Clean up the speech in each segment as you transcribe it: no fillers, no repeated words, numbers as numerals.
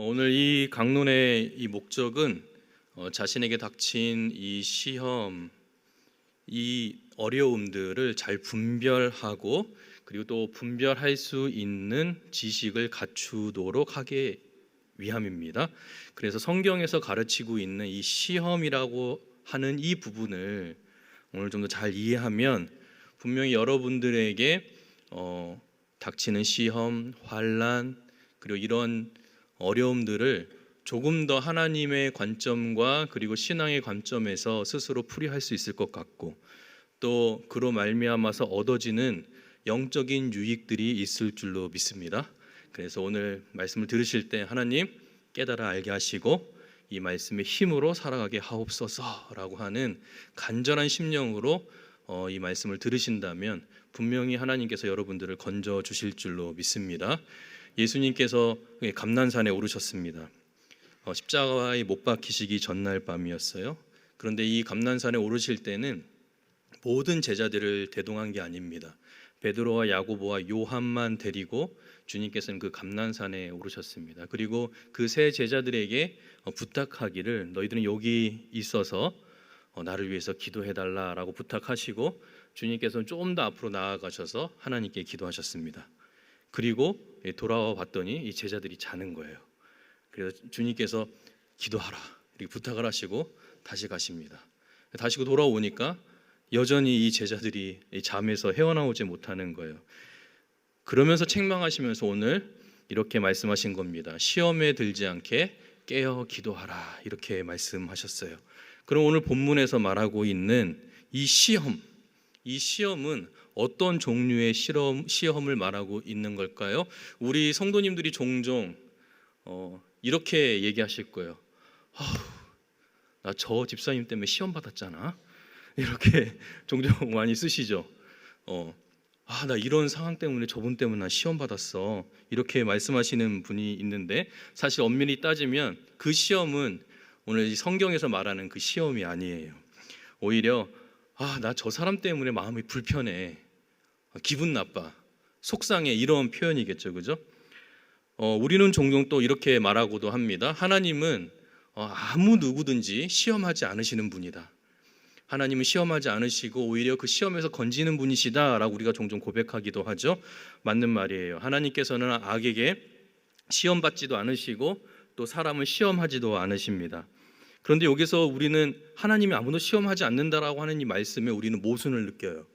오늘 이 강론의 이 목적은 자신에게 닥친 이 시험, 이 어려움들을 잘 분별하고 그리고 또 분별할 수 있는 지식을 갖추도록 하기 위함입니다. 그래서 성경에서 가르치고 있는 이 시험이라고 하는 이 부분을 오늘 좀 더 잘 이해하면 분명히 여러분들에게 닥치는 시험, 환난 그리고 이런 어려움들을 조금 더 하나님의 관점과 그리고 신앙의 관점에서 스스로 풀이할 수 있을 것 같고 또 그로 말미암아서 얻어지는 영적인 유익들이 있을 줄로 믿습니다. 그래서 오늘 말씀을 들으실 때 하나님 깨달아 알게 하시고 이 말씀의 힘으로 살아가게 하옵소서라고 하는 간절한 심령으로 이 말씀을 들으신다면 분명히 하나님께서 여러분들을 건져 주실 줄로 믿습니다. 예수님께서 감난산에 오르셨습니다. 십자가에 못 박히시기 전날 밤이었어요. 그런데 이 감난산에 오르실 때는 모든 제자들을 대동한 게 아닙니다. 베드로와 야고보와 요한만 데리고 주님께서는 그 감난산에 오르셨습니다. 그리고 그 세 제자들에게 부탁하기를 너희들은 여기 있어서 나를 위해서 기도해달라라고 부탁하시고 주님께서는 조금 더 앞으로 나아가셔서 하나님께 기도하셨습니다. 그리고 돌아와 봤더니 이 제자들이 자는 거예요. 그래서 주님께서 기도하라 이렇게 부탁을 하시고 다시 가십니다. 다시 돌아오니까 여전히 이 제자들이 잠에서 헤어나오지 못하는 거예요. 그러면서 책망하시면서 오늘 이렇게 말씀하신 겁니다. 시험에 들지 않게 깨어 기도하라 이렇게 말씀하셨어요. 그럼 오늘 본문에서 말하고 있는 이 시험은 어떤 종류의 시험을 말하고 있는 걸까요? 우리 성도님들이 종종 이렇게 얘기하실 거예요. 나 저 집사님 때문에 시험 받았잖아. 이렇게 종종 많이 쓰시죠. 나 이런 상황 때문에 저분 때문에 나 시험 받았어. 이렇게 말씀하시는 분이 있는데 사실 엄밀히 따지면 그 시험은 오늘 성경에서 말하는 그 시험이 아니에요. 오히려 나 저 사람 때문에 마음이 불편해. 기분 나빠. 속상해. 이런 표현이겠죠. 그죠? 우리는 종종 또 이렇게 말하고도 합니다. 하나님은 아무 누구든지 시험하지 않으시는 분이다. 하나님은 시험하지 않으시고 오히려 그 시험에서 건지는 분이시다라고 우리가 종종 고백하기도 하죠. 맞는 말이에요. 하나님께서는 악에게 시험받지도 않으시고 또 사람을 시험하지도 않으십니다. 그런데 여기서 우리는 하나님이 아무도 시험하지 않는다라고 하는 이 말씀에 우리는 모순을 느껴요.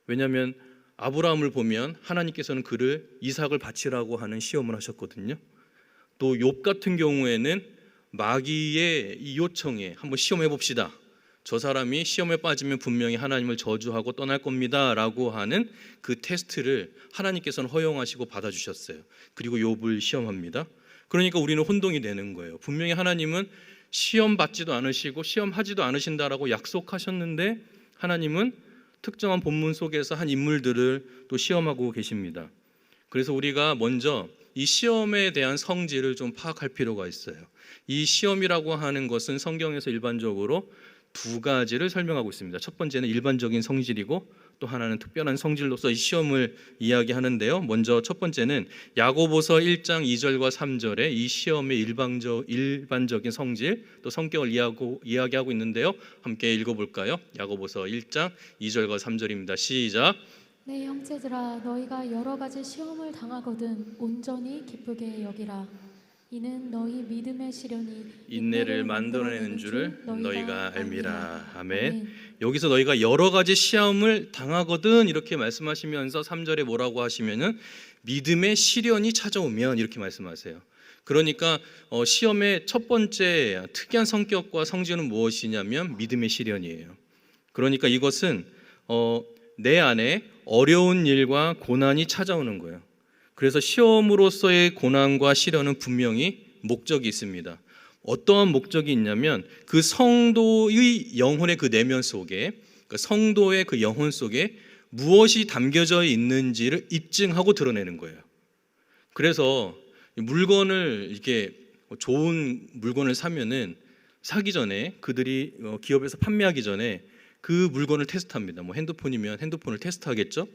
왜냐하면 아브라함을 보면 하나님께서는 그를 이삭을 바치라고 하는 시험을 하셨거든요. 또 욥 같은 경우에는 마귀의 이 요청에 한번 시험해 봅시다. 저 사람이 시험에 빠지면 분명히 하나님을 저주하고 떠날 겁니다 라고 하는 그 테스트를 하나님께서는 허용하시고 받아주셨어요. 그리고 욥을 시험합니다. 그러니까 우리는 혼동이 되는 거예요. 분명히 하나님은 시험 받지도 않으시고 시험하지도 않으신다라고 약속하셨는데 하나님은 특정한 본문 속에서 한 인물들을 또 시험하고 계십니다. 그래서 우리가 먼저 이 시험에 대한 성질을 좀 파악할 필요가 있어요. 이 시험이라고 하는 것은 성경에서 일반적으로 두 가지를 설명하고 있습니다. 첫 번째는 일반적인 성질이고 또 하나는 특별한 성질로서 이 시험을 이야기하는데요. 먼저 첫 번째는 야고보서 1장 2절과 3절에 이 시험의 일반적인 성질 또 성격을 이야기하고 있는데요. 함께 읽어볼까요? 야고보서 1장 2절과 3절입니다. 시작. 내 형제들아 너희가 여러 가지 시험을 당하거든 온전히 기쁘게 여기라. 이는 너희 믿음의 시련이 인내를 만들어내는 줄을 너희가 알미라. 아멘. 아멘. 여기서 너희가 여러 가지 시험을 당하거든 이렇게 말씀하시면서 3절에 뭐라고 하시면은 믿음의 시련이 찾아오면 이렇게 말씀하세요. 그러니까 시험의 첫 번째 특이한 성격과 성질은 무엇이냐면 믿음의 시련이에요. 그러니까 이것은 내 안에 어려운 일과 고난이 찾아오는 거예요. 그래서 시험으로서의 고난과 시련은 분명히 목적이 있습니다. 어떠한 목적이 있냐면 그 성도의 영혼의 그 내면 속에 그 성도의 그 영혼 속에 무엇이 담겨져 있는지를 입증하고 드러내는 거예요. 그래서 물건을 이렇게 좋은 물건을 사면은 사기 전에 그들이 기업에서 판매하기 전에 그 물건을 테스트합니다. 뭐 핸드폰이면 핸드폰을 테스트하겠죠.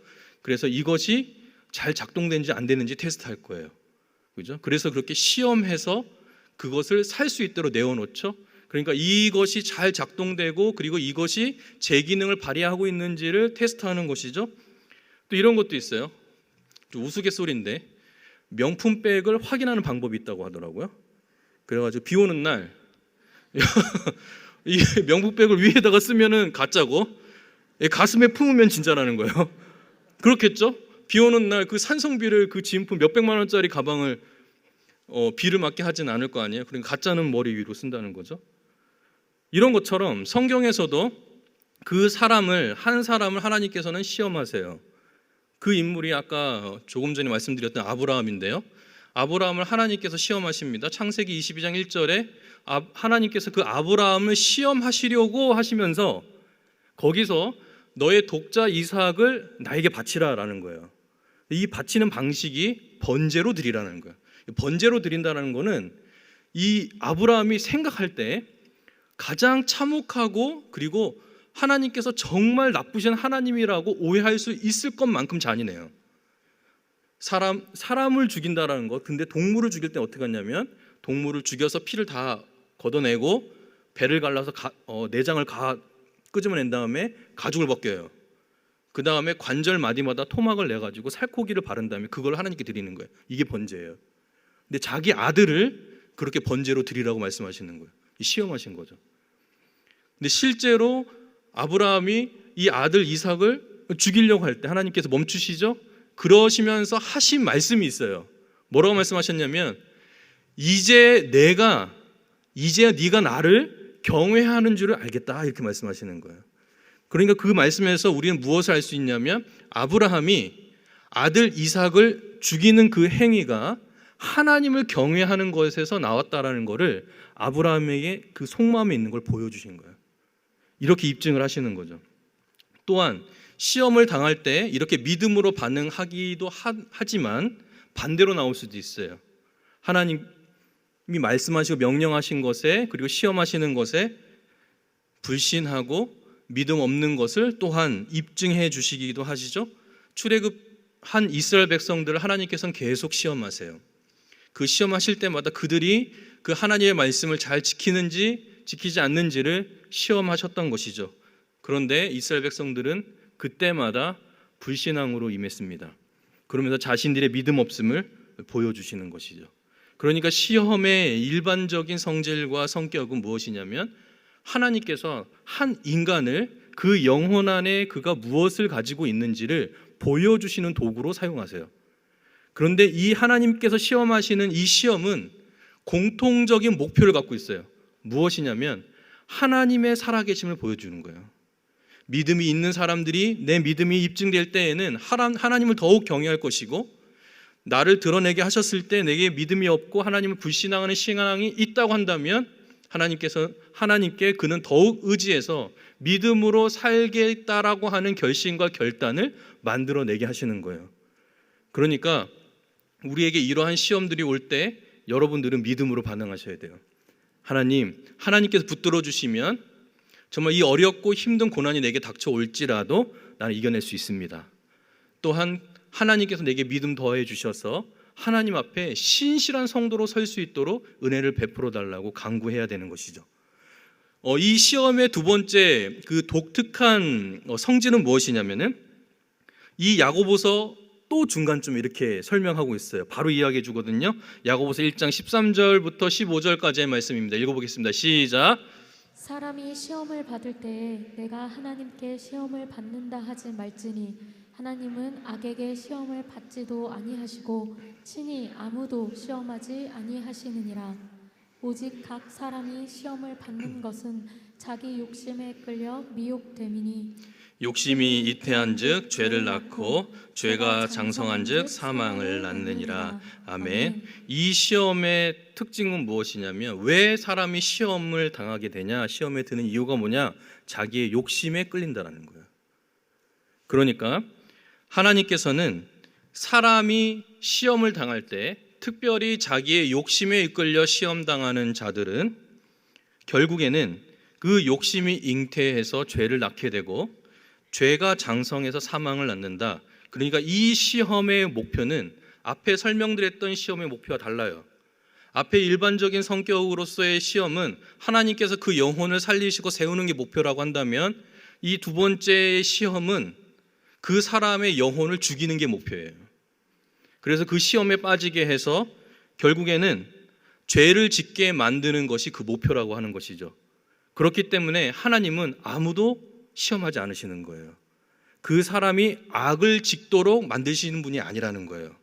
그래서 이것이 잘 작동되는지 안 되는지 테스트할 거예요. 그죠? 그래서 그렇게 시험해서 그것을 살 수 있도록 내어놓죠. 그러니까 이것이 잘 작동되고 그리고 이것이 제 기능을 발휘하고 있는지를 테스트하는 것이죠. 또 이런 것도 있어요. 좀 우스갯소리인데 명품백을 확인하는 방법이 있다고 하더라고요. 그래가지고 비 오는 날 이 명품백을 위에다가 쓰면은 가짜고 가슴에 품으면 진짜라는 거예요. 그렇겠죠? 비 오는 날 그 산성비를 그 진품 몇백만 원짜리 가방을 비를 맞게 하진 않을 거 아니에요. 그러니까 가짜는 머리 위로 쓴다는 거죠. 이런 것처럼 성경에서도 한 사람을 하나님께서는 시험하세요. 그 인물이 아까 조금 전에 말씀드렸던 아브라함인데요. 아브라함을 하나님께서 시험하십니다. 창세기 22장 1절에 하나님께서 그 아브라함을 시험하시려고 하시면서 거기서 너의 독자 이삭을 나에게 바치라라는 거예요. 이 바치는 방식이 번제로 드리라는 거예요. 번제로 드린다는 거는 이 아브라함이 생각할 때 가장 참혹하고 그리고 하나님께서 정말 나쁘신 하나님이라고 오해할 수 있을 것만큼 잔인해요. 사람을 죽인다라는 것. 근데 동물을 죽일 때 어떻게 하냐면 동물을 죽여서 피를 다 걷어내고 배를 갈라서 내장을 끄집어낸 다음에 가죽을 벗겨요. 그 다음에 관절 마디마다 토막을 내가지고 살코기를 바른 다음에 그걸 하나님께 드리는 거예요. 이게 번제예요. 근데 자기 아들을 그렇게 번제로 드리라고 말씀하시는 거예요. 시험하신 거죠. 근데 실제로 아브라함이 이 아들 이삭을 죽이려고 할 때 하나님께서 멈추시죠. 그러시면서 하신 말씀이 있어요. 뭐라고 말씀하셨냐면 이제 네가 나를 경외하는 줄을 알겠다 이렇게 말씀하시는 거예요. 그러니까 그 말씀에서 우리는 무엇을 알 수 있냐면 아브라함이 아들 이삭을 죽이는 그 행위가 하나님을 경외하는 것에서 나왔다라는 것을 아브라함에게 그 속마음에 있는 걸 보여주신 거예요. 이렇게 입증을 하시는 거죠. 또한 시험을 당할 때 이렇게 믿음으로 반응하기도 하지만 반대로 나올 수도 있어요. 하나님이 말씀하시고 명령하신 것에 그리고 시험하시는 것에 불신하고 믿음 없는 것을 또한 입증해 주시기도 하시죠. 출애굽한 이스라엘 백성들을 하나님께서는 계속 시험하세요. 그 시험하실 때마다 그들이 그 하나님의 말씀을 잘 지키는지 지키지 않는지를 시험하셨던 것이죠. 그런데 이스라엘 백성들은 그때마다 불신앙으로 임했습니다. 그러면서 자신들의 믿음 없음을 보여주시는 것이죠. 그러니까 시험의 일반적인 성질과 성격은 무엇이냐면 하나님께서 한 인간을 그 영혼 안에 그가 무엇을 가지고 있는지를 보여주시는 도구로 사용하세요. 그런데 이 하나님께서 시험하시는 이 시험은 공통적인 목표를 갖고 있어요. 무엇이냐면 하나님의 살아계심을 보여주는 거예요. 믿음이 있는 사람들이 내 믿음이 입증될 때에는 하나님을 더욱 경외할 것이고 나를 드러내게 하셨을 때 내게 믿음이 없고 하나님을 불신앙하는 신앙이 있다고 한다면 하나님께 그는 더욱 의지해서 믿음으로 살겠다라고 하는 결심과 결단을 만들어내게 하시는 거예요. 그러니까 우리에게 이러한 시험들이 올 때 여러분들은 믿음으로 반응하셔야 돼요. 하나님께서 붙들어 주시면 정말 이 어렵고 힘든 고난이 내게 닥쳐올지라도 나는 이겨낼 수 있습니다. 또한 하나님께서 내게 믿음 더해 주셔서 하나님 앞에 신실한 성도로 설 수 있도록 은혜를 베풀어 달라고 간구해야 되는 것이죠. 이 시험의 두 번째 그 독특한 성질은 무엇이냐면은 이 야고보서 또 중간쯤 이렇게 설명하고 있어요. 바로 이야기해 주거든요. 야고보서 1장 13절부터 15절까지의 말씀입니다. 읽어보겠습니다. 시작. 사람이 시험을 받을 때에 내가 하나님께 시험을 받는다 하지 말지니 하나님은 악에게 시험을 받지도 아니하시고 친히 아무도 시험하지 아니하시느니라. 오직 각 사람이 시험을 받는 것은 자기 욕심에 끌려 미혹됨이니 욕심이 잇태한즉 죄를 낳고 죄가 장성한즉 사망을 낳느니라. 아멘. 이 시험의 특징은 무엇이냐면 왜 사람이 시험을 당하게 되냐, 시험에 드는 이유가 뭐냐, 자기의 욕심에 끌린다라는 거예요. 그러니까 하나님께서는 사람이 시험을 당할 때 특별히 자기의 욕심에 이끌려 시험당하는 자들은 결국에는 그 욕심이 잉태해서 죄를 낳게 되고 죄가 장성해서 사망을 낳는다. 그러니까 이 시험의 목표는 앞에 설명드렸던 시험의 목표와 달라요. 앞에 일반적인 성격으로서의 시험은 하나님께서 그 영혼을 살리시고 세우는 게 목표라고 한다면, 이 두 번째 시험은 그 사람의 영혼을 죽이는 게 목표예요. 그래서 그 시험에 빠지게 해서 결국에는 죄를 짓게 만드는 것이 그 목표라고 하는 것이죠. 그렇기 때문에 하나님은 아무도 시험하지 않으시는 거예요. 그 사람이 악을 짓도록 만드시는 분이 아니라는 거예요.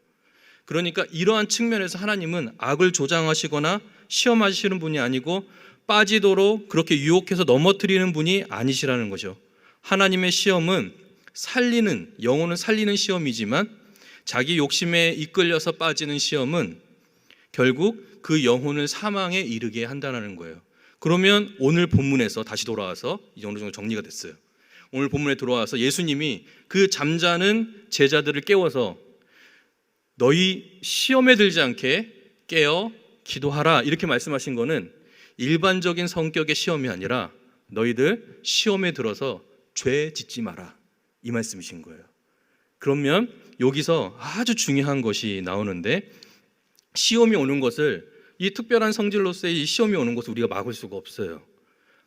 그러니까 이러한 측면에서 하나님은 악을 조장하시거나 시험하시는 분이 아니고 빠지도록 그렇게 유혹해서 넘어뜨리는 분이 아니시라는 거죠. 하나님의 시험은 살리는, 영혼을 살리는 시험이지만 자기 욕심에 이끌려서 빠지는 시험은 결국 그 영혼을 사망에 이르게 한다는 거예요. 그러면 오늘 본문에서 다시 돌아와서 이 정도 정리가 됐어요. 오늘 본문에 들어와서 예수님이 그 잠자는 제자들을 깨워서 너희 시험에 들지 않게 깨어 기도하라 이렇게 말씀하신 거는 일반적인 성격의 시험이 아니라 너희들 시험에 들어서 죄 짓지 마라 이 말씀이신 거예요. 그러면 여기서 아주 중요한 것이 나오는데, 시험이 오는 것을, 이 특별한 성질로서의 이 시험이 오는 것을 우리가 막을 수가 없어요.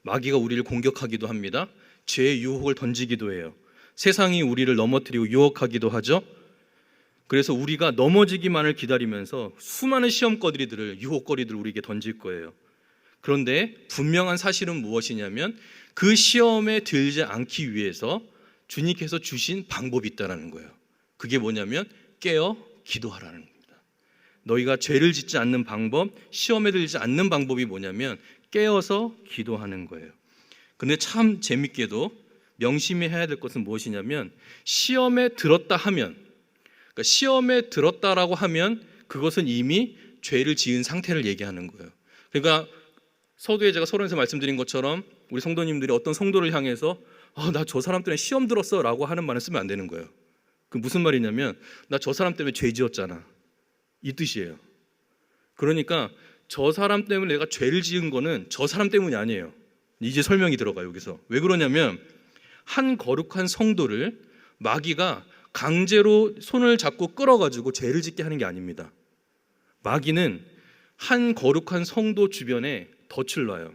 마귀가 우리를 공격하기도 합니다. 죄의 유혹을 던지기도 해요. 세상이 우리를 넘어뜨리고 유혹하기도 하죠. 그래서 우리가 넘어지기만을 기다리면서 수많은 시험거리들을, 유혹거리들을 우리에게 던질 거예요. 그런데 분명한 사실은 무엇이냐면 그 시험에 들지 않기 위해서 주님께서 주신 방법이 있다는 거예요. 그게 뭐냐면 깨어 기도하라는 겁니다. 너희가 죄를 짓지 않는 방법, 시험에 들지 않는 방법이 뭐냐면 깨어서 기도하는 거예요. 근데 참 재밌게도 명심해야 될 것은 무엇이냐면, 시험에 들었다 하면, 그러니까 시험에 들었다라고 하면 그것은 이미 죄를 지은 상태를 얘기하는 거예요. 그러니까 서두에 제가 서론에서 말씀드린 것처럼 우리 성도님들이 어떤 성도를 향해서 나 저 사람 때문에 시험 들었어 라고 하는 말을 쓰면 안 되는 거예요. 그 무슨 말이냐면 나 저 사람 때문에 죄 지었잖아 이 뜻이에요. 그러니까 저 사람 때문에 내가 죄를 지은 거는 저 사람 때문이 아니에요. 이제 설명이 들어가요. 여기서 왜 그러냐면 한 거룩한 성도를 마귀가 강제로 손을 잡고 끌어가지고 죄를 짓게 하는 게 아닙니다. 마귀는 한 거룩한 성도 주변에 덫을 놔요.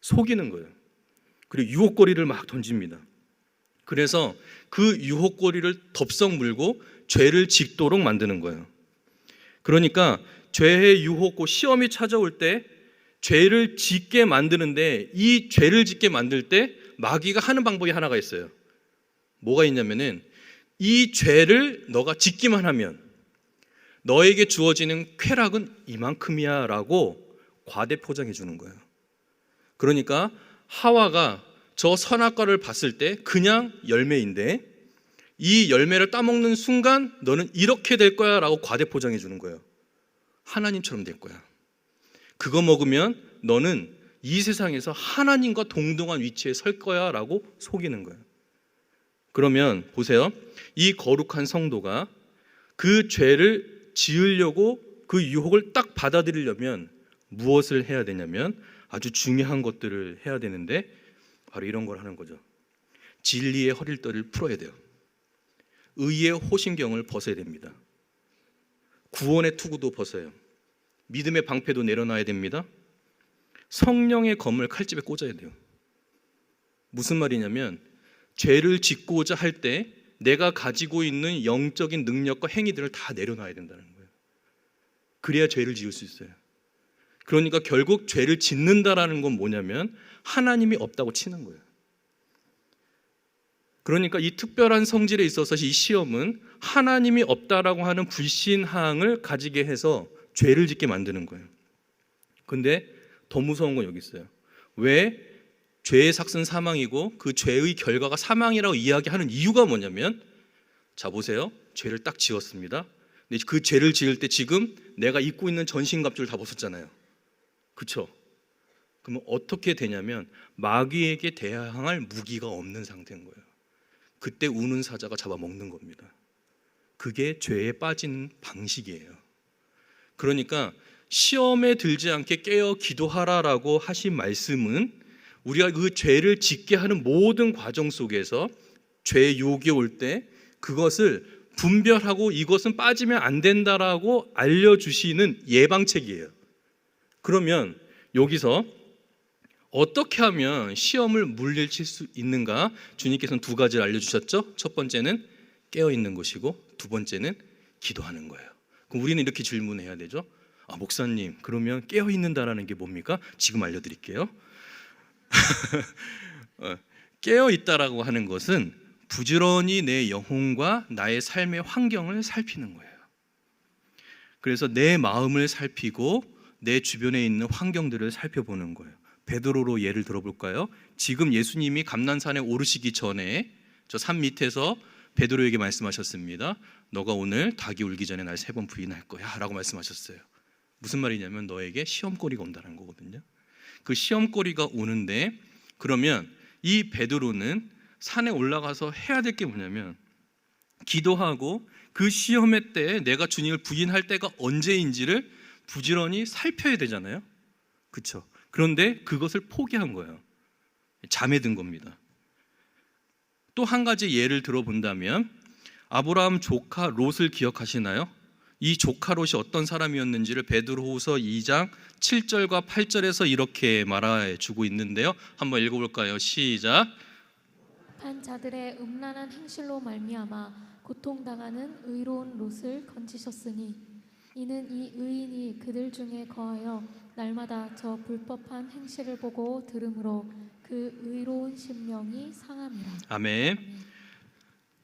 속이는 거예요. 그리고 유혹거리를 막 던집니다. 그래서 그 유혹거리를 덥석 물고 죄를 짓도록 만드는 거예요. 그러니까 죄의 유혹고 시험이 찾아올 때 죄를 짓게 만드는데, 이 죄를 짓게 만들 때 마귀가 하는 방법이 하나가 있어요. 뭐가 있냐면은 이 죄를 너가 짓기만 하면 너에게 주어지는 쾌락은 이만큼이야 라고 과대 포장해 주는 거예요. 그러니까 하와가 저 선악과를 봤을 때 그냥 열매인데 이 열매를 따먹는 순간 너는 이렇게 될 거야 라고 과대 포장해 주는 거예요. 하나님처럼 될 거야. 그거 먹으면 너는 이 세상에서 하나님과 동등한 위치에 설 거야 라고 속이는 거예요. 그러면 보세요. 이 거룩한 성도가 그 죄를 지으려고 그 유혹을 딱 받아들이려면 무엇을 해야 되냐면 아주 중요한 것들을 해야 되는데 바로 이런 걸 하는 거죠. 진리의 허릴떨을 풀어야 돼요. 의의 호심경을 벗어야 됩니다. 구원의 투구도 벗어요. 믿음의 방패도 내려놔야 됩니다. 성령의 검을 칼집에 꽂아야 돼요. 무슨 말이냐면 죄를 짓고자 할 때 내가 가지고 있는 영적인 능력과 행위들을 다 내려놔야 된다는 거예요. 그래야 죄를 지을 수 있어요. 그러니까 결국 죄를 짓는다라는 건 뭐냐면 하나님이 없다고 치는 거예요. 그러니까 이 특별한 성질에 있어서 이 시험은 하나님이 없다라고 하는 불신앙을 가지게 해서 죄를 짓게 만드는 거예요. 근데 더 무서운 건 여기 있어요. 왜 죄의 삭은 사망이고 그 죄의 결과가 사망이라고 이야기하는 이유가 뭐냐면, 자 보세요. 죄를 딱 지었습니다. 근데 그 죄를 지을 때 지금 내가 입고 있는 전신갑주를 다 벗었잖아요. 그렇죠? 그러면 어떻게 되냐면 마귀에게 대항할 무기가 없는 상태인 거예요. 그때 우는 사자가 잡아먹는 겁니다. 그게 죄에 빠지는 방식이에요. 그러니까 시험에 들지 않게 깨어 기도하라라고 하신 말씀은 우리가 그 죄를 짓게 하는 모든 과정 속에서 죄의 유혹이 올 때 그것을 분별하고 이것은 빠지면 안 된다라고 알려주시는 예방책이에요. 그러면 여기서 어떻게 하면 시험을 물리칠 수 있는가? 주님께서는 두 가지를 알려주셨죠. 첫 번째는 깨어있는 것이고 두 번째는 기도하는 거예요. 그럼 우리는 이렇게 질문해야 되죠. 목사님, 그러면 깨어있는다라는 게 뭡니까? 지금 알려드릴게요. 깨어있다라고 하는 것은 부지런히 내 영혼과 나의 삶의 환경을 살피는 거예요. 그래서 내 마음을 살피고 내 주변에 있는 환경들을 살펴보는 거예요. 베드로로 예를 들어볼까요? 지금 예수님이 감난산에 오르시기 전에 저 산 밑에서 베드로에게 말씀하셨습니다. 너가 오늘 닭이 울기 전에 날 3번 부인할 거야 라고 말씀하셨어요. 무슨 말이냐면 너에게 시험거리가 온다는 거거든요. 그 시험거리가 오는데, 그러면 이 베드로는 산에 올라가서 해야 될 게 뭐냐면 기도하고 그 시험의 때에 내가 주님을 부인할 때가 언제인지를 부지런히 살펴야 되잖아요. 그렇죠? 그런데 그것을 포기한 거예요. 잠에 든 겁니다. 또 한 가지 예를 들어본다면 아브라함 조카 롯을 기억하시나요? 이 조카 롯이 어떤 사람이었는지를 베드로후서 2장 7절과 8절에서 이렇게 말해주고 있는데요. 한번 읽어볼까요? 시작. 한 자들의 음란한 행실로 말미암아 고통당하는 의로운 롯을 건지셨으니 이는 이 의인이 그들 중에 거하여 날마다 저 불법한 행실을 보고 들으므로 그 의로운 심령이 상함이라. 아멘.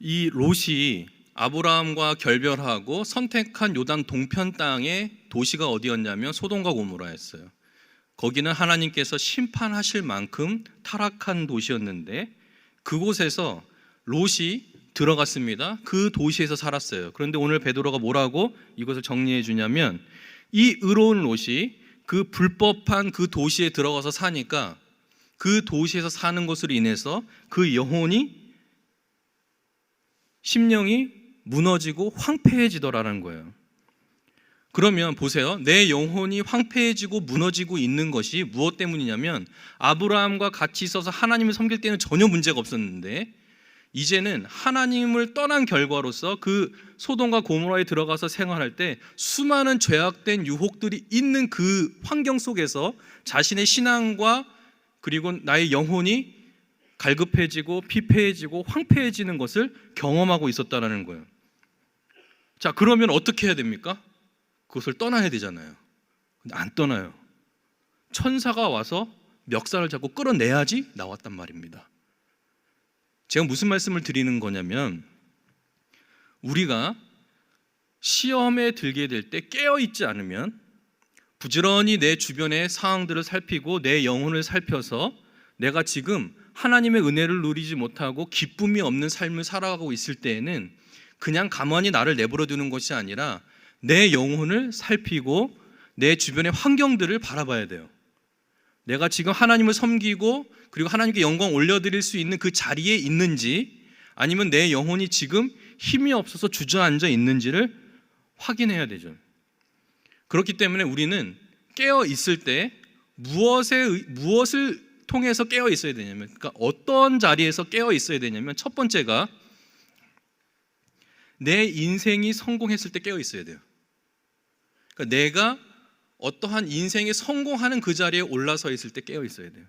이 롯이 아브라함과 결별하고 선택한 요단 동편 땅의 도시가 어디였냐면 소돔과 고모라였어요. 거기는 하나님께서 심판하실 만큼 타락한 도시였는데 그곳에서 롯이 들어갔습니다. 그 도시에서 살았어요. 그런데 오늘 베드로가 뭐라고 이것을 정리해 주냐면 이 의로운 롯이 그 불법한 그 도시에 들어가서 사니까 그 도시에서 사는 것으로 인해서 그 영혼이 심령이 무너지고 황폐해지더라는 거예요. 그러면 보세요. 내 영혼이 황폐해지고 무너지고 있는 것이 무엇 때문이냐면 아브라함과 같이 있어서 하나님을 섬길 때는 전혀 문제가 없었는데 이제는 하나님을 떠난 결과로서 그 소돔과 고모라에 들어가서 생활할 때 수많은 죄악된 유혹들이 있는 그 환경 속에서 자신의 신앙과 그리고 나의 영혼이 갈급해지고 피폐해지고 황폐해지는 것을 경험하고 있었다는 거예요. 자, 그러면 어떻게 해야 됩니까? 그것을 떠나야 되잖아요. 근데 안 떠나요. 천사가 와서 멱살을 잡고 끌어내야지 나왔단 말입니다. 제가 무슨 말씀을 드리는 거냐면 우리가 시험에 들게 될 때 깨어있지 않으면 부지런히 내 주변의 상황들을 살피고 내 영혼을 살펴서 내가 지금 하나님의 은혜를 누리지 못하고 기쁨이 없는 삶을 살아가고 있을 때에는 그냥 가만히 나를 내버려 두는 것이 아니라 내 영혼을 살피고 내 주변의 환경들을 바라봐야 돼요. 내가 지금 하나님을 섬기고 그리고 하나님께 영광 올려드릴 수 있는 그 자리에 있는지 아니면 내 영혼이 지금 힘이 없어서 주저앉아 있는지를 확인해야 되죠. 그렇기 때문에 우리는 깨어 있을 때 무엇을 통해서 깨어 있어야 되냐면 그러니까 어떤 자리에서 깨어 있어야 되냐면 첫 번째가 내 인생이 성공했을 때 깨어 있어야 돼요. 그러니까 내가 어떠한 인생에 성공하는 그 자리에 올라서 있을 때 깨어 있어야 돼요.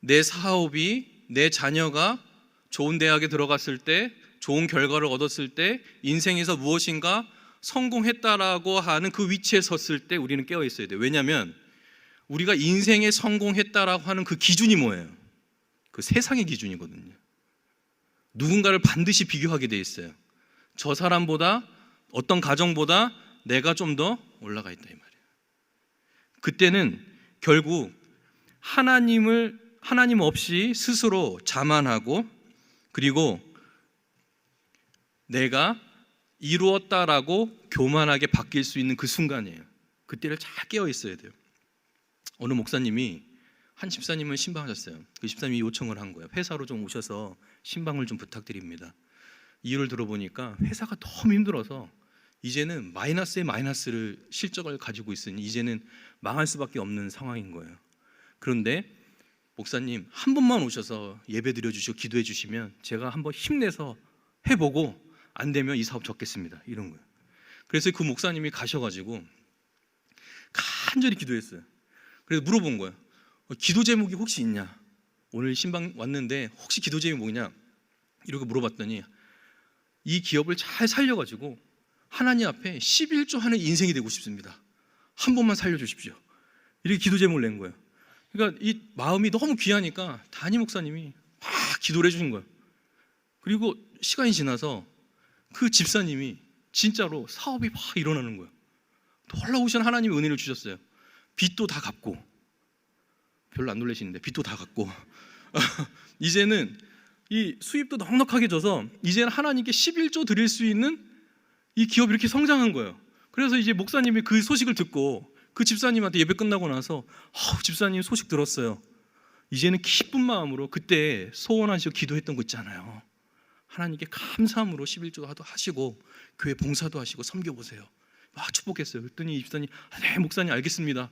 내 사업이, 내 자녀가 좋은 대학에 들어갔을 때, 좋은 결과를 얻었을 때, 인생에서 무엇인가 성공했다라고 하는 그 위치에 섰을 때 우리는 깨어 있어야 돼요. 왜냐하면 우리가 인생에 성공했다라고 하는 그 기준이 뭐예요? 그 세상의 기준이거든요. 누군가를 반드시 비교하게 돼 있어요. 저 사람보다 어떤 가정보다 내가 좀 더 올라가 있다 이 말이에요. 그때는 결국 하나님 없이 스스로 자만하고 그리고 내가 이루었다라고 교만하게 바뀔 수 있는 그 순간이에요. 그때를 잘 깨어 있어야 돼요. 어느 목사님이 한 집사님을 신방하셨어요. 그 집사님이 요청을 한 거예요. 회사로 좀 오셔서 신방을 좀 부탁드립니다. 이유를 들어보니까 회사가 너무 힘들어서 이제는 마이너스에 마이너스를 실적을 가지고 있으니 이제는 망할 수밖에 없는 상황인 거예요. 그런데 목사님 한 번만 오셔서 예배 드려주시고 기도해 주시면 제가 한번 힘내서 해보고 안 되면 이 사업 접겠습니다. 이런 거예요. 그래서 그 목사님이 가셔가지고 간절히 기도했어요. 그래서 물어본 거예요. 기도 제목이 혹시 있냐? 오늘 신방 왔는데 혹시 기도 제목이 뭐냐? 이렇게 물어봤더니 이 기업을 잘 살려가지고 하나님 앞에 11조 하는 인생이 되고 싶습니다. 한 번만 살려주십시오. 이렇게 기도 제목을 낸 거예요. 그러니까 이 마음이 너무 귀하니까 담임 목사님이 막 기도를 해주신 거예요. 그리고 시간이 지나서 그 집사님이 진짜로 사업이 막 일어나는 거예요. 놀라우신 하나님의 은혜를 주셨어요. 빚도 다 갚고, 별로 안 놀라시는데 빚도 다 갚고 이제는 이 수입도 넉넉하게 줘서 이제는 하나님께 11조 드릴 수 있는 이 기업이 이렇게 성장한 거예요. 그래서 이제 목사님이 그 소식을 듣고 그 집사님한테 예배 끝나고 나서 집사님 소식 들었어요. 이제는 기쁜 마음으로 그때 소원하시고 기도했던 거 있잖아요. 하나님께 감사함으로 11조도 하시고 교회 봉사도 하시고 섬겨보세요. 막 축복했어요. 그랬더니 이 집사님 네 목사님 알겠습니다.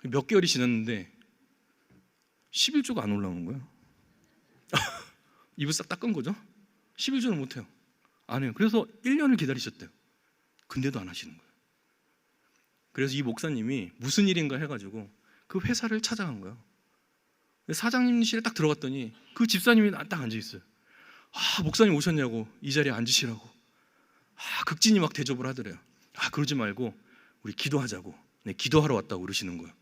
몇 개월이 지났는데 11조가 안 올라오는 거예요. 입을 싹 닦은 거죠. 11조는 못해요. 안 해요. 그래서 1년을 기다리셨대요. 근데도 안 하시는 거예요. 그래서 이 목사님이 무슨 일인가 해가지고 그 회사를 찾아간 거예요. 사장님실에 딱 들어갔더니 그 집사님이 딱 앉아있어요. 목사님 오셨냐고 이 자리에 앉으시라고 극진히 막 대접을 하더래요. 그러지 말고 우리 기도하자고. 네, 기도하러 왔다고 그러시는 거예요.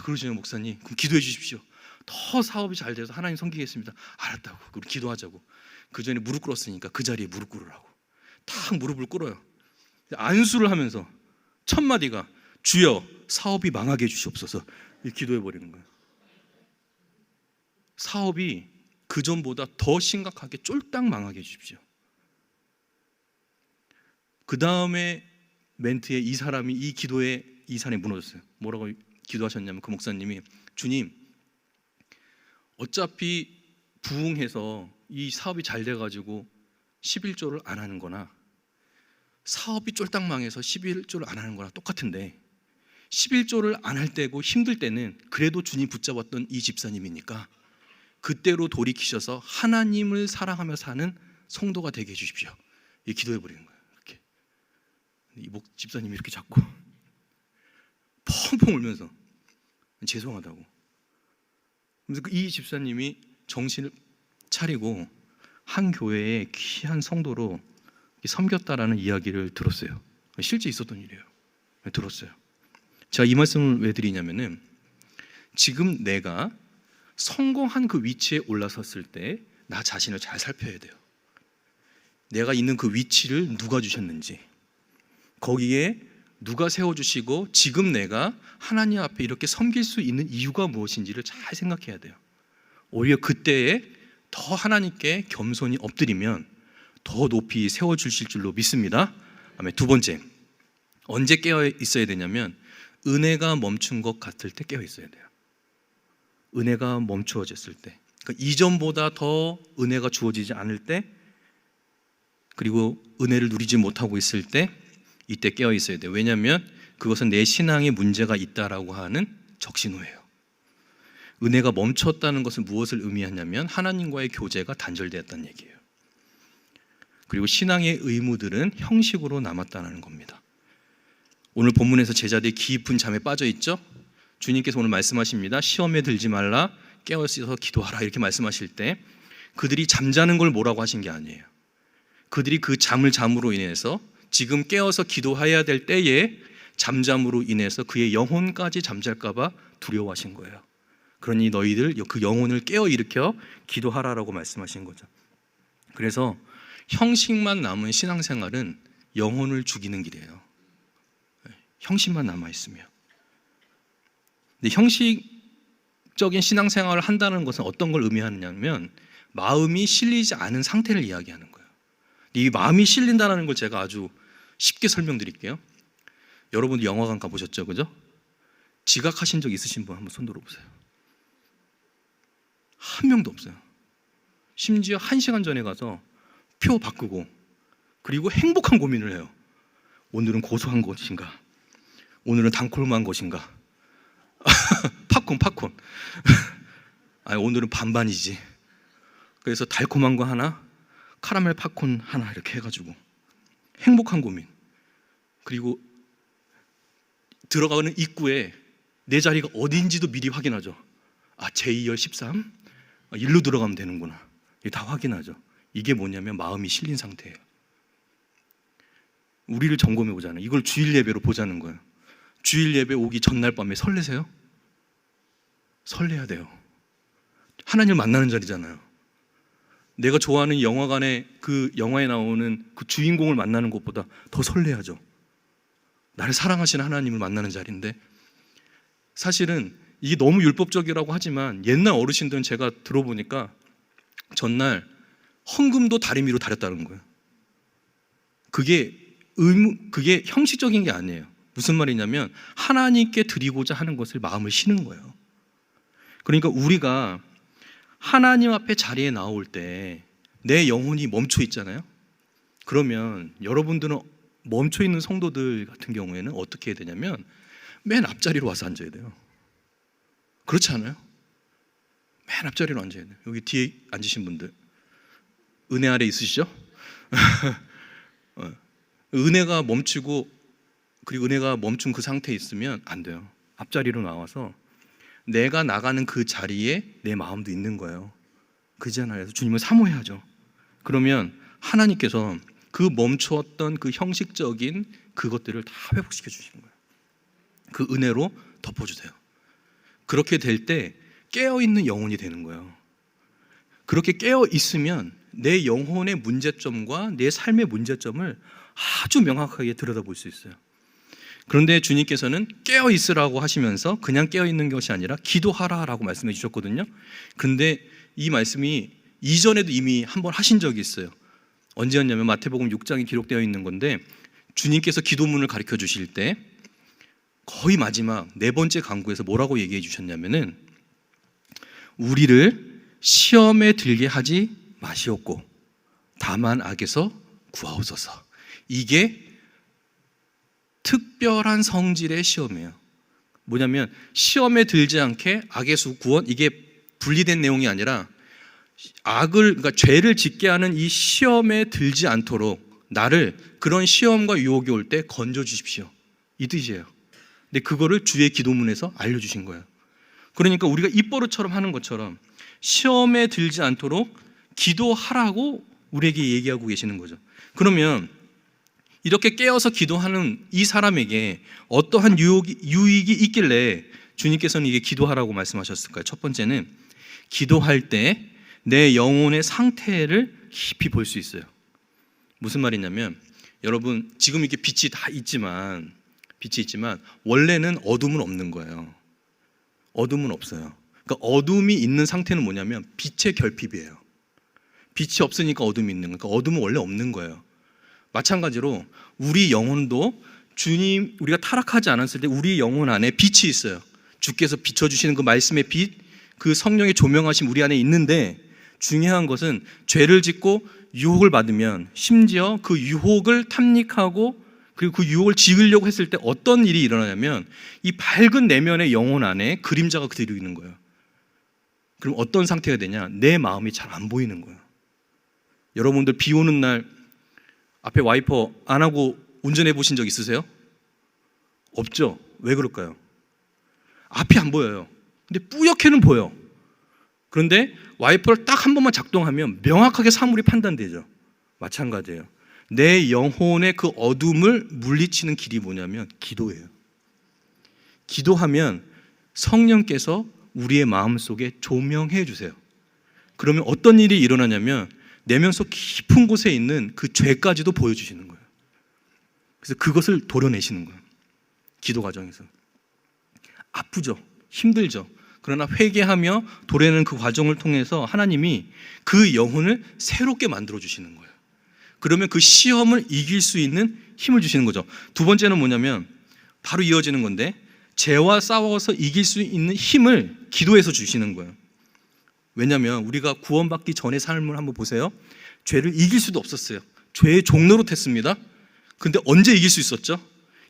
그러시면 목사님 그럼 기도해 주십시오. 더 사업이 잘 돼서 하나님 섬기겠습니다. 알았다고. 그럼 기도하자고. 그 전에 무릎 꿇었으니까 그 자리에 무릎 꿇으라고. 탁 무릎을 꿇어요. 안수를 하면서 첫 마디가 주여 사업이 망하게 해주시옵소서. 기도해 버리는 거예요. 사업이 그 전보다 더 심각하게 쫄딱 망하게 해주십시오. 그 다음에 멘트에 이 사람이 이 기도에 이 사람이 무너졌어요. 뭐라고 기도하셨냐면 그 목사님이 주님 어차피 부흥해서 이 사업이 잘 돼가지고 11조를 안 하는 거나 사업이 쫄딱 망해서 11조를 안 하는 거나 똑같은데 11조를 안 할 때고 힘들 때는 그래도 주님 붙잡았던 이 집사님이니까 그때로 돌이키셔서 하나님을 사랑하며 사는 성도가 되게 해주십시오. 이 기도해 버리는 거예요. 이렇게 이 집사님이 이렇게 잡고 펑펑 울면서 죄송하다고. 그래서 이 집사님이 정신을 차리고 한 교회의 귀한 성도로 섬겼다라는 이야기를 들었어요. 실제 있었던 일이에요. 들었어요. 제가 이 말씀을 왜 드리냐면은 지금 내가 성공한 그 위치에 올라섰을 때 나 자신을 잘 살펴야 돼요. 내가 있는 그 위치를 누가 주셨는지, 거기에 누가 세워주시고 지금 내가 하나님 앞에 이렇게 섬길 수 있는 이유가 무엇인지를 잘 생각해야 돼요. 오히려 그때에 더 하나님께 겸손히 엎드리면 더 높이 세워주실 줄로 믿습니다. 다음에 두 번째, 언제 깨어 있어야 되냐면 은혜가 멈춘 것 같을 때 깨어 있어야 돼요. 은혜가 멈추어졌을 때, 그러니까 이전보다 더 은혜가 주어지지 않을 때, 그리고 은혜를 누리지 못하고 있을 때 이때 깨어 있어야 돼요. 왜냐하면 그것은 내 신앙에 문제가 있다라고 하는 적신호예요. 은혜가 멈췄다는 것은 무엇을 의미하냐면 하나님과의 교제가 단절되었다는 얘기예요. 그리고 신앙의 의무들은 형식으로 남았다는 겁니다. 오늘 본문에서 제자들이 깊은 잠에 빠져 있죠. 주님께서 오늘 말씀하십니다. 시험에 들지 말라, 깨어 있어서 기도하라 이렇게 말씀하실 때 그들이 잠자는 걸 뭐라고 하신 게 아니에요. 그들이 그 잠을 잠으로 인해서 지금 깨어서 기도해야 될 때에 잠잠으로 인해서 그의 영혼까지 잠잘까 봐 두려워하신 거예요. 그러니 너희들 그 영혼을 깨어 일으켜 기도하라라고 말씀하신 거죠. 그래서 형식만 남은 신앙생활은 영혼을 죽이는 길이에요. 형식만 남아있으면. 근데 형식적인 신앙생활을 한다는 것은 어떤 걸 의미하느냐면 마음이 실리지 않은 상태를 이야기하는 거예요. 이 마음이 실린다는 걸 제가 아주 쉽게 설명드릴게요. 여러분 영화관 가보셨죠? 그죠? 지각하신 적 있으신 분 한번 손 들어보세요. 한 명도 없어요. 심지어 1시간 전에 가서 표 바꾸고 그리고 행복한 고민을 해요. 오늘은 고소한 것인가? 오늘은 단콜만 것인가? 팝콘 아니 오늘은 반반이지. 그래서 달콤한 거 하나, 카라멜 팝콘 하나 이렇게 해가지고 행복한 고민. 그리고 들어가는 입구에 내 자리가 어딘지도 미리 확인하죠. 제2열 13? 일로 들어가면 되는구나. 다 확인하죠. 이게 뭐냐면 마음이 실린 상태예요. 우리를 점검해 보자는, 이걸 주일 예배로 보자는 거예요. 주일 예배 오기 전날 밤에 설레세요? 설레야 돼요. 하나님을 만나는 자리잖아요. 내가 좋아하는 영화관에 그 영화에 나오는 그 주인공을 만나는 것보다 더 설레야죠. 나를 사랑하시는 하나님을 만나는 자리인데, 사실은 이게 너무 율법적이라고 하지만 옛날 어르신들은 제가 들어보니까 전날 헌금도 다리미로 다렸다는 거예요. 그게 형식적인 게 아니에요. 무슨 말이냐면 하나님께 드리고자 하는 것을 마음을 쉬는 거예요. 그러니까 우리가 하나님 앞에 자리에 나올 때 내 영혼이 멈춰 있잖아요. 그러면 여러분들은 멈춰 있는 성도들 같은 경우에는 어떻게 해야 되냐면 맨 앞자리로 와서 앉아야 돼요. 그렇지 않아요? 맨 앞자리로 앉아야 돼요. 여기 뒤에 앉으신 분들 은혜 아래 있으시죠? 은혜가 멈추고, 그리고 은혜가 멈춘 그 상태에 있으면 안 돼요. 앞자리로 나와서 내가 나가는 그 자리에 내 마음도 있는 거예요. 그잖아요. 그래서 주님을 사모해야죠. 그러면 하나님께서 그 멈추었던 그 형식적인 그것들을 다 회복시켜 주시는 거예요. 그 은혜로 덮어주세요. 그렇게 될 때 깨어있는 영혼이 되는 거예요. 그렇게 깨어있으면 내 영혼의 문제점과 내 삶의 문제점을 아주 명확하게 들여다볼 수 있어요. 그런데 주님께서는 깨어있으라고 하시면서 그냥 깨어있는 것이 아니라 기도하라라고 말씀해 주셨거든요. 그런데 이 말씀이 이전에도 이미 한번 하신 적이 있어요. 언제였냐면 마태복음 6장에 기록되어 있는 건데, 주님께서 기도문을 가르쳐 주실 때 거의 마지막 네 번째 강구에서 뭐라고 얘기해 주셨냐면은 우리를 시험에 들게 하지 마시옵고 다만 악에서 구하옵소서. 이게 특별한 성질의 시험이에요. 뭐냐면 시험에 들지 않게 악에서 구원, 이게 분리된 내용이 아니라 그러니까 죄를 짓게 하는 이 시험에 들지 않도록 나를 그런 시험과 유혹이 올 때 건져 주십시오. 이 뜻이에요. 근데 그거를 주의 기도문에서 알려주신 거예요. 그러니까 우리가 입버릇처럼 하는 것처럼 시험에 들지 않도록 기도하라고 우리에게 얘기하고 계시는 거죠. 그러면 이렇게 깨어서 기도하는 이 사람에게 어떠한 유익이 있길래 주님께서는 이게 기도하라고 말씀하셨을까요? 첫 번째는 기도할 때 내 영혼의 상태를 깊이 볼 수 있어요. 무슨 말이냐면 여러분 지금 이렇게 빛이 있지만 원래는 어둠은 없는 거예요. 어둠은 없어요. 그러니까 어둠이 있는 상태는 뭐냐면 빛의 결핍이에요. 빛이 없으니까 어둠이 있는 거예요. 그러니까 어둠은 원래 없는 거예요. 마찬가지로 우리 영혼도 주님, 우리가 타락하지 않았을 때 우리 영혼 안에 빛이 있어요. 주께서 비춰주시는 그 말씀의 빛, 그 성령의 조명하심 우리 안에 있는데, 중요한 것은 죄를 짓고 유혹을 받으면 심지어 그 유혹을 탐닉하고 그리고 그 유혹을 지으려고 했을 때 어떤 일이 일어나냐면 이 밝은 내면의 영혼 안에 그림자가 그대로 있는 거예요. 그럼 어떤 상태가 되냐? 내 마음이 잘 안 보이는 거예요. 여러분들 비 오는 날 앞에 와이퍼 안 하고 운전해 보신 적 있으세요? 없죠? 왜 그럴까요? 앞이 안 보여요. 근데 뿌옇게는 보여. 그런데 와이퍼를 딱 한 번만 작동하면 명확하게 사물이 판단되죠. 마찬가지예요. 내 영혼의 그 어둠을 물리치는 길이 뭐냐면 기도예요. 기도하면 성령께서 우리의 마음속에 조명해 주세요. 그러면 어떤 일이 일어나냐면 내면 속 깊은 곳에 있는 그 죄까지도 보여주시는 거예요. 그래서 그것을 도려내시는 거예요. 기도 과정에서. 아프죠. 힘들죠. 그러나 회개하며 도래는 그 과정을 통해서 하나님이 그 영혼을 새롭게 만들어 주시는 거예요. 그러면 그 시험을 이길 수 있는 힘을 주시는 거죠. 두 번째는 뭐냐면 바로 이어지는 건데, 죄와 싸워서 이길 수 있는 힘을 기도해서 주시는 거예요. 왜냐하면 우리가 구원받기 전의 삶을 한번 보세요. 죄를 이길 수도 없었어요. 죄의 종로로 했습니다. 근데 언제 이길 수 있었죠?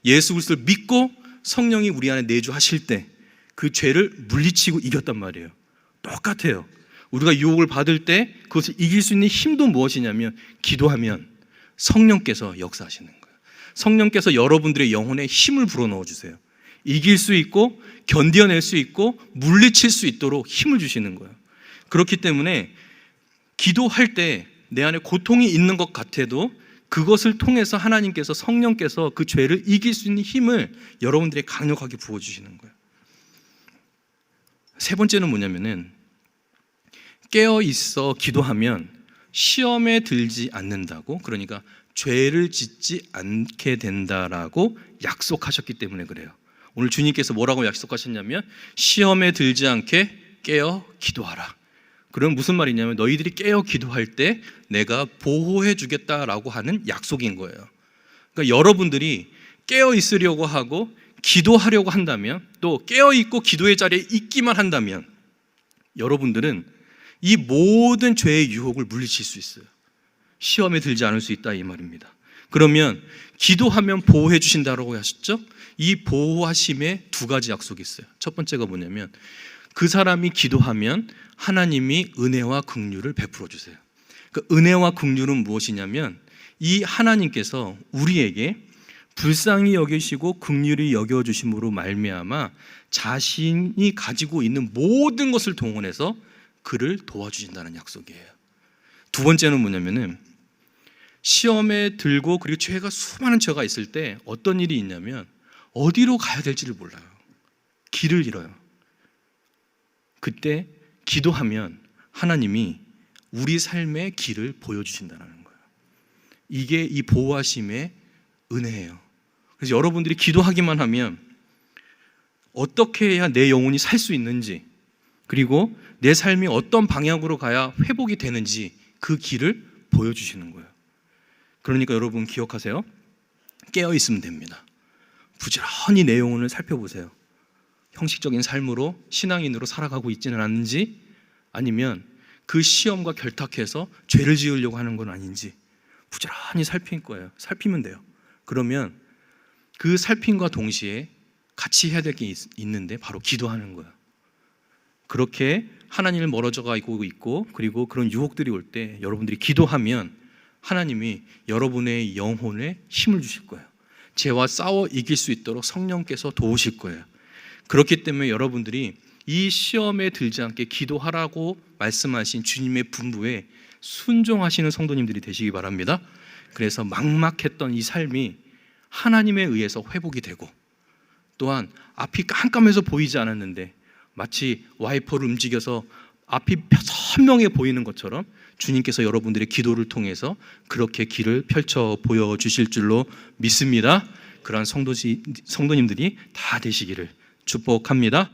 예수 그리스도를 믿고 성령이 우리 안에 내주하실 때 그 죄를 물리치고 이겼단 말이에요. 똑같아요. 우리가 유혹을 받을 때 그것을 이길 수 있는 힘도 무엇이냐면 기도하면 성령께서 역사하시는 거예요. 성령께서 여러분들의 영혼에 힘을 불어넣어 주세요. 이길 수 있고 견뎌낼 수 있고 물리칠 수 있도록 힘을 주시는 거예요. 그렇기 때문에 기도할 때 내 안에 고통이 있는 것 같아도 그것을 통해서 하나님께서 성령께서 그 죄를 이길 수 있는 힘을 여러분들에게 강력하게 부어주시는 거예요. 세 번째는 뭐냐면은 깨어있어 기도하면 시험에 들지 않는다고, 그러니까 죄를 짓지 않게 된다라고 약속하셨기 때문에 그래요. 오늘 주님께서 뭐라고 약속하셨냐면 시험에 들지 않게 깨어 기도하라. 그럼 무슨 말이냐면 너희들이 깨어 기도할 때 내가 보호해 주겠다라고 하는 약속인 거예요. 그러니까 여러분들이 깨어 있으려고 하고 기도하려고 한다면, 또 깨어 있고 기도의 자리에 있기만 한다면 여러분들은 이 모든 죄의 유혹을 물리칠 수 있어요. 시험에 들지 않을 수 있다 이 말입니다. 그러면 기도하면 보호해 주신다라고 하셨죠? 이 보호하심에 두 가지 약속이 있어요. 첫 번째가 뭐냐면 그 사람이 기도하면 하나님이 은혜와 긍휼을 베풀어 주세요. 그 은혜와 긍휼은 무엇이냐면 이 하나님께서 우리에게 불쌍히 여기시고 긍휼히 여겨주심으로 말미암아 자신이 가지고 있는 모든 것을 동원해서 그를 도와주신다는 약속이에요. 두 번째는 뭐냐면은 시험에 들고 그리고 수많은 죄가 있을 때 어떤 일이 있냐면 어디로 가야 될지를 몰라요. 길을 잃어요. 그때 기도하면 하나님이 우리 삶의 길을 보여주신다는 거예요. 이게 이 보호하심의 은혜예요. 그래서 여러분들이 기도하기만 하면 어떻게 해야 내 영혼이 살 수 있는지, 그리고 내 삶이 어떤 방향으로 가야 회복이 되는지 그 길을 보여주시는 거예요. 그러니까 여러분 기억하세요. 깨어있으면 됩니다. 부지런히 내 영혼을 살펴보세요. 형식적인 삶으로 신앙인으로 살아가고 있지는 않은지, 아니면 그 시험과 결탁해서 죄를 지으려고 하는 건 아닌지 부지런히 살필 거예요. 살피면 돼요. 그러면 그 살핌과 동시에 같이 해야 될 게 있는데 바로 기도하는 거예요. 그렇게 하나님을 멀어져 가고 있고, 그리고 그런 유혹들이 올 때 여러분들이 기도하면 하나님이 여러분의 영혼에 힘을 주실 거예요. 죄와 싸워 이길 수 있도록 성령께서 도우실 거예요. 그렇기 때문에 여러분들이 이 시험에 들지 않게 기도하라고 말씀하신 주님의 분부에 순종하시는 성도님들이 되시기 바랍니다. 그래서 막막했던 이 삶이 하나님에 의해서 회복이 되고, 또한 앞이 깜깜해서 보이지 않았는데 마치 와이퍼를 움직여서 앞이 선명해 보이는 것처럼 주님께서 여러분들의 기도를 통해서 그렇게 길을 펼쳐 보여주실 줄로 믿습니다. 그러한 성도님들이 다 되시기를 축복합니다.